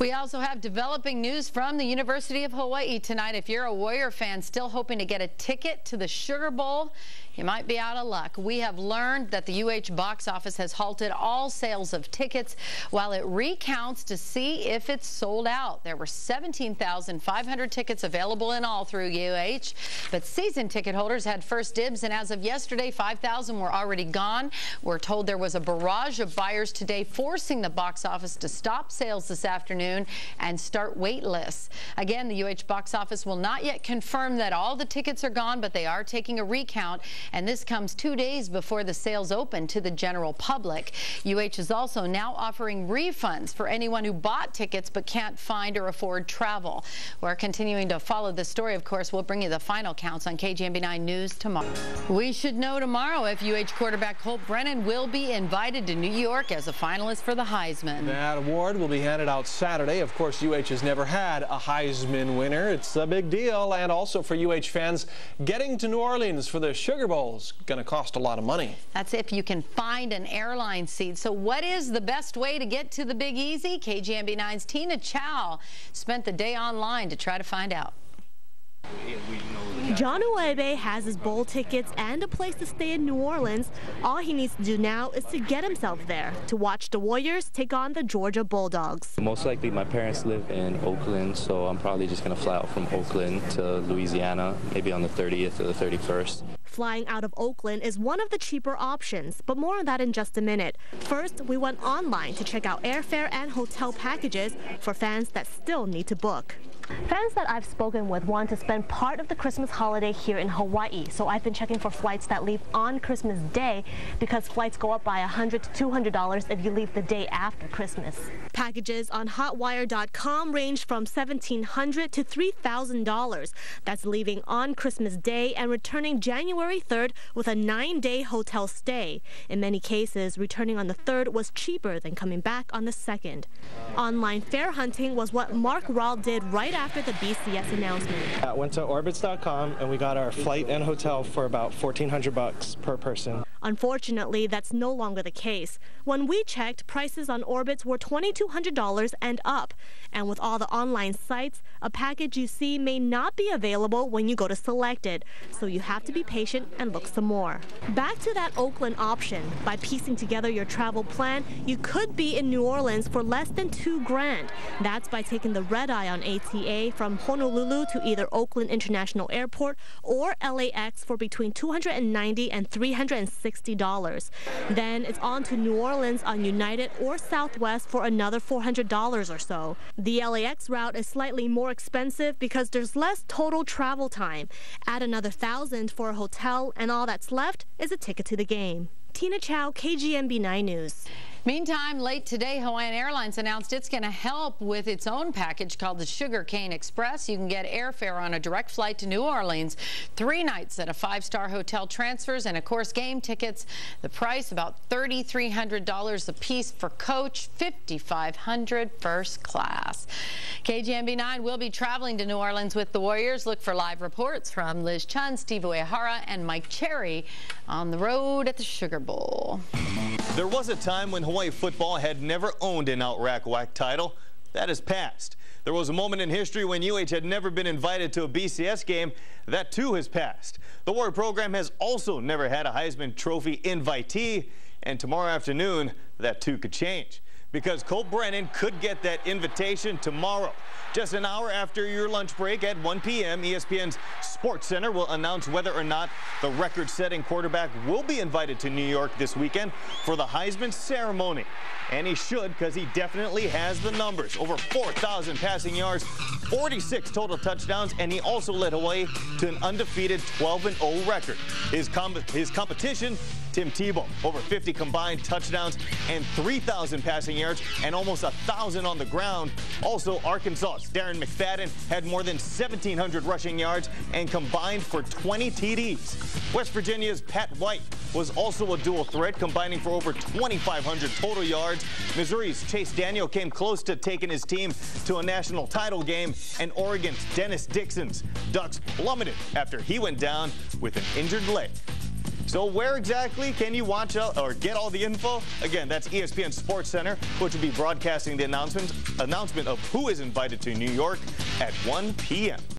We also have developing news from the University of Hawaii tonight. If you're a Warrior fan still hoping to get a ticket to the Sugar Bowl, you might be out of luck. We have learned that the UH box office has halted all sales of tickets while it recounts to see if it's sold out. There were 17,500 tickets available in all through UH, but season ticket holders had first dibs, and as of yesterday, 5,000 were already gone. We're told there was a barrage of buyers today, forcing the box office to stop sales this afternoon and start wait lists. Again, the UH box office will not yet confirm that all the tickets are gone, but they are taking a recount, and this comes 2 days before the sales open to the general public. UH is also now offering refunds for anyone who bought tickets but can't find or afford travel. We're continuing to follow this story. Of course, we'll bring you the final counts on KGMB9 News tomorrow. We should know tomorrow if UH quarterback Colt Brennan will be invited to New York as a finalist for the Heisman. That award will be handed out Saturday. Of course, UH has never had a Heisman winner. It's a big deal. And also for UH fans, getting to New Orleans for the Sugar Bowl is going to cost a lot of money. That's if you can find an airline seat. So what is the best way to get to the Big Easy? KGMB9's Tina Chow spent the day online to try to find out. John Uebe has his bowl tickets and a place to stay in New Orleans. All he needs to do now is to get himself there to watch the Warriors take on the Georgia Bulldogs. Most likely my parents live in Oakland, so I'm probably just going to fly out from Oakland to Louisiana, maybe on the 30th or the 31st. Flying out of Oakland is one of the cheaper options, but more on that in just a minute. First, we went online to check out airfare and hotel packages for fans that still need to book. Fans that I've spoken with want to spend part of the Christmas holiday here in Hawaii, so I've been checking for flights that leave on Christmas Day because flights go up by $100 to $200 if you leave the day after Christmas. Packages on hotwire.com range from $1,700 to $3,000. That's leaving on Christmas Day and returning January 3rd with a 9-day hotel stay. In many cases, returning on the 3rd was cheaper than coming back on the 2nd. Online fare hunting was what Mark Rahl did right after the BCS announcement. I went to orbitz.com and we got our flight and hotel for about $1,400 per person. Unfortunately, that's no longer the case. When we checked, prices on Orbitz were $2,200 and up. And with all the online sites, a package you see may not be available when you go to select it. So you have to be patient and look some more. Back to that Oakland option. By piecing together your travel plan, you could be in New Orleans for less than $2,000. That's by taking the red eye on ATA from Honolulu to either Oakland International Airport or LAX for between $290 and $360. Then it's on to New Orleans on United or Southwest for another $400 or so. The LAX route is slightly more expensive because there's less total travel time. Add another $1,000 for a hotel, and all that's left is a ticket to the game. Tina Chow, KGMB9 News. Meantime, late today, Hawaiian Airlines announced it's going to help with its own package called the Sugar Cane Express. You can get airfare on a direct flight to New Orleans, 3 nights at a 5-star hotel, transfers, and, of course, game tickets. The price, about $3,300 a piece for coach, $5,500 first class. KGMB9 will be traveling to New Orleans with the Warriors. Look for live reports from Liz Chun, Steve Uehara, and Mike Cherry on the road at the Sugar Bowl. There was a time when Hawaii football had never owned an outright WAC title. That has passed. There was a moment in history when UH had never been invited to a BCS game. That too has passed. The Warrior program has also never had a Heisman Trophy invitee, and tomorrow afternoon that too could change, because Colt Brennan could get that invitation tomorrow. Just an hour after your lunch break at 1 p.m., ESPN's Sports Center will announce whether or not the record-setting quarterback will be invited to New York this weekend for the Heisman ceremony. And he should, because he definitely has the numbers. Over 4,000 passing yards, 46 total touchdowns, and he also led Hawaii to an undefeated 12-0 record. His competition, Tim Tebow, over 50 combined touchdowns and 3,000 passing yards and almost 1,000 on the ground. Also, Arkansas's Darren McFadden had more than 1,700 rushing yards and combined for 20 TDs. West Virginia's Pat White was also a dual threat, combining for over 2,500 total yards. Missouri's Chase Daniel came close to taking his team to a national title game, and Oregon's Dennis Dixon's Ducks plummeted after he went down with an injured leg. So where exactly can you watch or get all the info? Again, that's ESPN Sports Center, which will be broadcasting the announcement of who is invited to New York at 1 p.m.